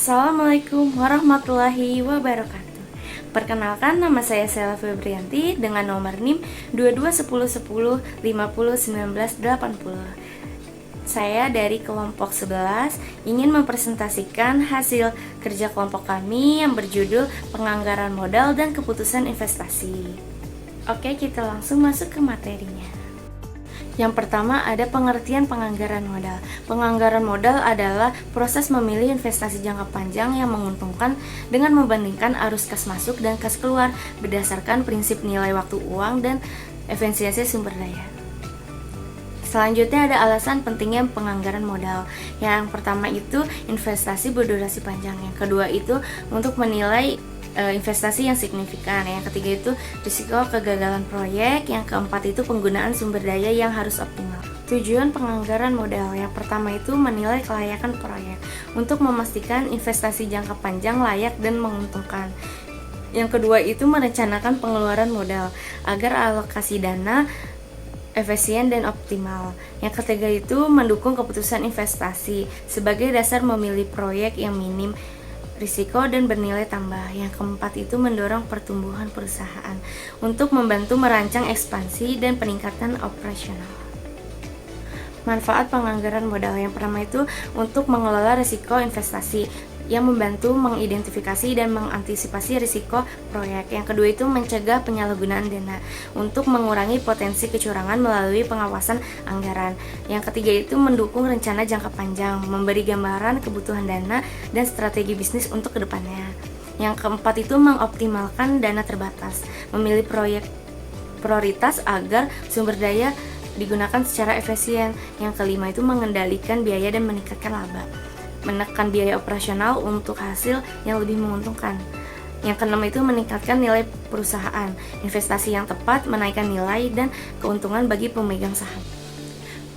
Assalamualaikum warahmatullahi wabarakatuh. Perkenalkan, nama saya Sela Febrianti dengan nomor NIM 221010501980. Saya dari kelompok 11 ingin mempresentasikan hasil kerja kelompok kami yang berjudul Penganggaran Modal dan Keputusan Investasi. Oke, kita langsung masuk ke materinya. Yang pertama ada pengertian penganggaran modal. Penganggaran modal adalah proses memilih investasi jangka panjang yang menguntungkan dengan membandingkan arus kas masuk dan kas keluar berdasarkan prinsip nilai waktu uang dan efisiensi sumber daya. Selanjutnya ada alasan pentingnya penganggaran modal. Yang pertama itu investasi berdurasi panjang. Yang kedua itu untuk menilai investasi yang signifikan. Yang ketiga itu risiko kegagalan proyek. Yang keempat itu penggunaan sumber daya yang harus optimal. Tujuan penganggaran modal yang pertama itu menilai kelayakan proyek untuk memastikan investasi jangka panjang layak dan menguntungkan. Yang kedua itu merencanakan pengeluaran modal agar alokasi dana efisien dan optimal. Yang ketiga itu mendukung keputusan investasi sebagai dasar memilih proyek yang minim risiko dan bernilai tambah. Yang keempat itu mendorong pertumbuhan perusahaan untuk membantu merancang ekspansi dan peningkatan operasional. Manfaat penganggaran modal yang pertama itu untuk mengelola risiko investasi yang membantu mengidentifikasi dan mengantisipasi risiko proyek. Yang kedua itu mencegah penyalahgunaan dana untuk mengurangi potensi kecurangan melalui pengawasan anggaran. Yang ketiga itu mendukung rencana jangka panjang, memberi gambaran kebutuhan dana dan strategi bisnis untuk kedepannya. Yang keempat itu mengoptimalkan dana terbatas, memilih proyek prioritas agar sumber daya digunakan secara efisien. Yang kelima itu mengendalikan biaya dan meningkatkan laba, menekan biaya operasional untuk hasil yang lebih menguntungkan. Yang keenam itu meningkatkan nilai perusahaan, investasi yang tepat, menaikkan nilai dan keuntungan bagi pemegang saham.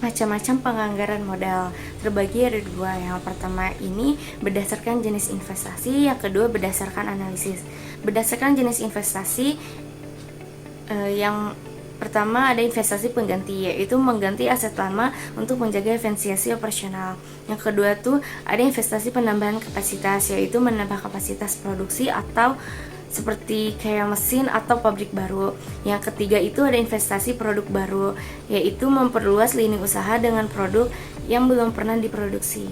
Macam-macam penganggaran modal terbagi ada dua. Yang pertama ini berdasarkan jenis investasi, yang kedua berdasarkan analisis. Berdasarkan jenis investasi, yang pertama ada investasi pengganti, yaitu mengganti aset lama untuk menjaga efisiensi operasional. Yang kedua tuh ada investasi penambahan kapasitas, yaitu menambah kapasitas produksi atau seperti kayak mesin atau pabrik baru. Yang ketiga itu ada investasi produk baru, yaitu memperluas lini usaha dengan produk yang belum pernah diproduksi.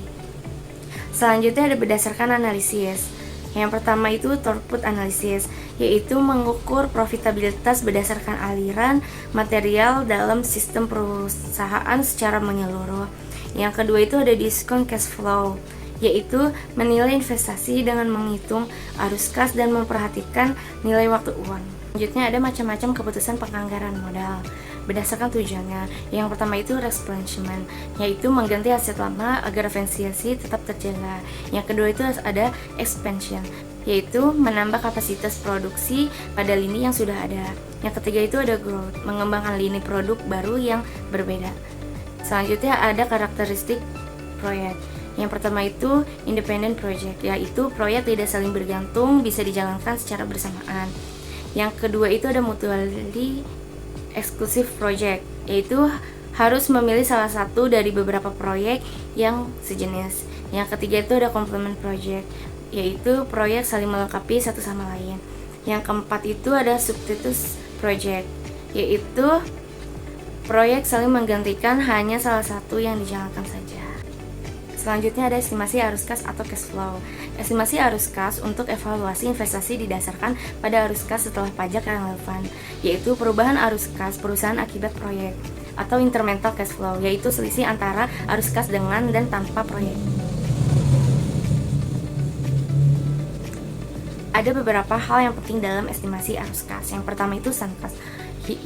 Selanjutnya ada berdasarkan analisis. Yang pertama itu throughput analysis, yaitu mengukur profitabilitas berdasarkan aliran material dalam sistem perusahaan secara menyeluruh. Yang kedua itu ada discount cash flow, yaitu menilai investasi dengan menghitung arus kas dan memperhatikan nilai waktu uang. Selanjutnya ada macam-macam keputusan penganggaran modal berdasarkan tujuannya. Yang pertama itu replenishment, yaitu mengganti aset lama agar efisiensi tetap terjaga. Yang kedua itu ada expansion, yaitu menambah kapasitas produksi pada lini yang sudah ada. Yang ketiga itu ada growth, mengembangkan lini produk baru yang berbeda. Selanjutnya ada karakteristik proyek. Yang pertama itu independent project, yaitu proyek tidak saling bergantung, bisa dijalankan secara bersamaan. Yang kedua itu ada mutually exclusive project, yaitu harus memilih salah satu dari beberapa proyek yang sejenis. Yang ketiga itu ada complement project, yaitu proyek saling melengkapi satu sama lain. Yang keempat itu ada substitute project, yaitu proyek saling menggantikan, hanya salah satu yang dijalankan saja. Selanjutnya ada estimasi arus kas atau cash flow. Estimasi arus kas untuk evaluasi investasi didasarkan pada arus kas setelah pajak yang relevan, yaitu perubahan arus kas perusahaan akibat proyek, atau incremental cash flow, yaitu selisih antara arus kas dengan dan tanpa proyek. Ada beberapa hal yang penting dalam estimasi arus kas. Yang pertama itu sunk cost,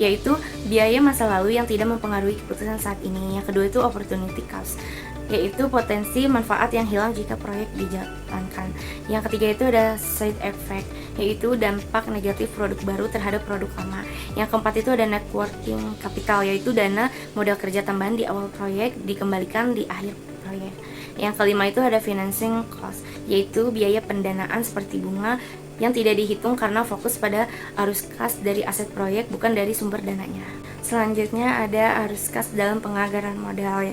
yaitu biaya masa lalu yang tidak mempengaruhi keputusan saat ini. Yang kedua itu opportunity cost, yaitu potensi manfaat yang hilang jika proyek dijalankan. Yang ketiga itu ada side effect, yaitu dampak negatif produk baru terhadap produk lama. Yang keempat itu ada net working capital, yaitu dana modal kerja tambahan di awal proyek dikembalikan di akhir proyek. Yang kelima itu ada financing cost, yaitu biaya pendanaan seperti bunga yang tidak dihitung karena fokus pada arus kas dari aset proyek, bukan dari sumber dananya. Selanjutnya ada arus kas dalam penganggaran modal,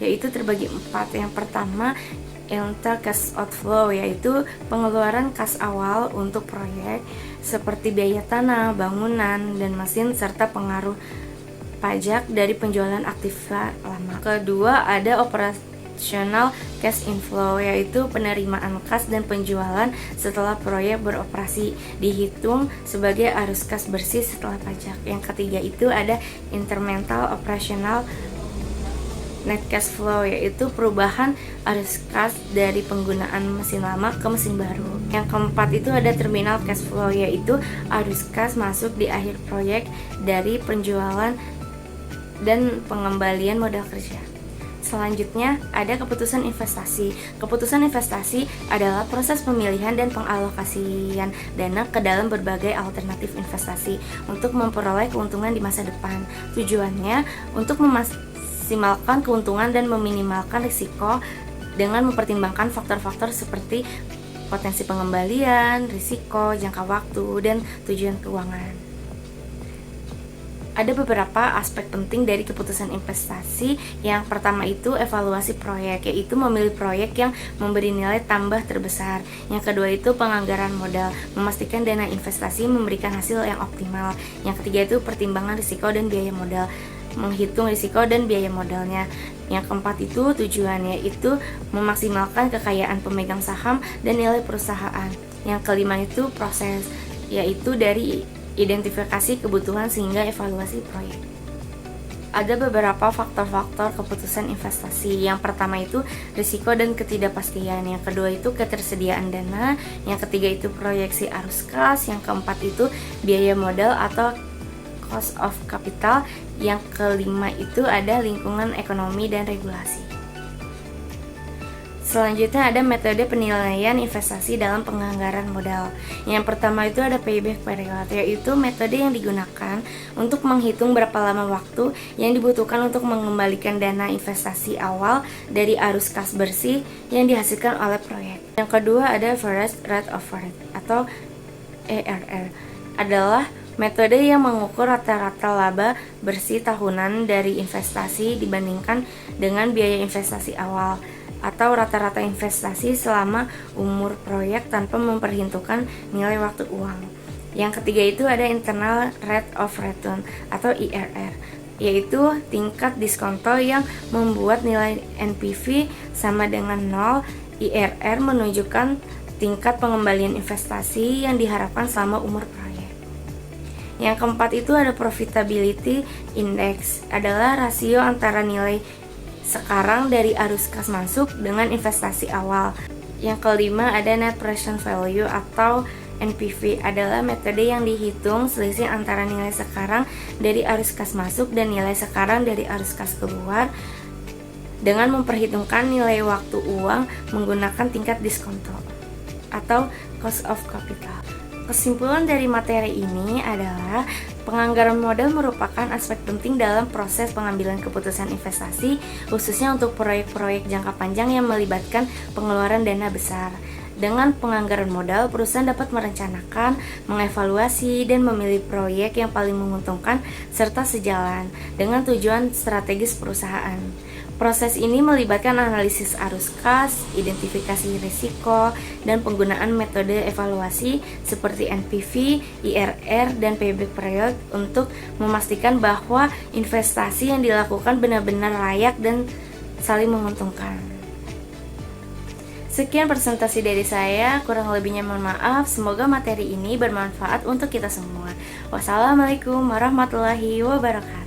yaitu terbagi 4. Yang pertama enter cash outflow, yaitu pengeluaran kas awal untuk proyek seperti biaya tanah, bangunan, dan mesin serta pengaruh pajak dari penjualan aktiva lama. Kedua, ada operational cash inflow, yaitu penerimaan kas dan penjualan setelah proyek beroperasi, dihitung sebagai arus kas bersih setelah pajak. Yang ketiga itu ada incremental operational net cash flow, yaitu perubahan arus kas dari penggunaan mesin lama ke mesin baru. Yang keempat itu ada terminal cash flow, yaitu arus kas masuk di akhir proyek dari penjualan dan pengembalian modal kerja. Selanjutnya ada keputusan investasi. Keputusan investasi adalah proses pemilihan dan pengalokasian dana ke dalam berbagai alternatif investasi untuk memperoleh keuntungan di masa depan. Tujuannya untuk memaksimalkan keuntungan dan meminimalkan risiko dengan mempertimbangkan faktor-faktor seperti potensi pengembalian, risiko, jangka waktu, dan tujuan keuangan. Ada beberapa aspek penting dari keputusan investasi. Yang pertama itu evaluasi proyek, yaitu memilih proyek yang memberi nilai tambah terbesar. Yang kedua itu penganggaran modal, memastikan dana investasi memberikan hasil yang optimal. Yang ketiga itu pertimbangan risiko dan biaya modal, menghitung risiko dan biaya modalnya. Yang keempat itu tujuannya itu memaksimalkan kekayaan pemegang saham dan nilai perusahaan. Yang kelima itu proses, yaitu dari identifikasi kebutuhan sehingga evaluasi proyek. Ada beberapa faktor-faktor keputusan investasi. Yang pertama itu risiko dan ketidakpastian. Yang kedua itu ketersediaan dana. Yang ketiga itu proyeksi arus kas. Yang keempat itu biaya modal atau cost of capital. Yang kelima itu ada lingkungan ekonomi dan regulasi. Selanjutnya ada metode penilaian investasi dalam penganggaran modal. Yang pertama itu ada payback period, yaitu metode yang digunakan untuk menghitung berapa lama waktu yang dibutuhkan untuk mengembalikan dana investasi awal dari arus kas bersih yang dihasilkan oleh proyek. Yang kedua ada average rate of return atau ARR, adalah metode yang mengukur rata-rata laba bersih tahunan dari investasi dibandingkan dengan biaya investasi awal, atau rata-rata investasi selama umur proyek tanpa memperhitungkan nilai waktu uang. Yang ketiga itu ada internal rate of return atau IRR, yaitu tingkat diskonto yang membuat nilai NPV sama dengan 0. IRR menunjukkan tingkat pengembalian investasi yang diharapkan selama umur proyek. Yang keempat itu ada profitability index, adalah rasio antara nilai sekarang dari arus kas masuk dengan investasi awal. Yang kelima ada net present value atau NPV, adalah metode yang dihitung selisih antara nilai sekarang dari arus kas masuk dan nilai sekarang dari arus kas keluar dengan memperhitungkan nilai waktu uang menggunakan tingkat diskonto atau cost of capital. Kesimpulan dari materi ini adalah penganggaran modal merupakan aspek penting dalam proses pengambilan keputusan investasi, khususnya untuk proyek-proyek jangka panjang yang melibatkan pengeluaran dana besar. Dengan penganggaran modal, perusahaan dapat merencanakan, mengevaluasi, dan memilih proyek yang paling menguntungkan serta sejalan dengan tujuan strategis perusahaan. Proses ini melibatkan analisis arus kas, identifikasi risiko, dan penggunaan metode evaluasi seperti NPV, IRR, dan payback period untuk memastikan bahwa investasi yang dilakukan benar-benar layak dan saling menguntungkan. Sekian presentasi dari saya, kurang lebihnya mohon maaf. Semoga materi ini bermanfaat untuk kita semua. Wassalamualaikum warahmatullahi wabarakatuh.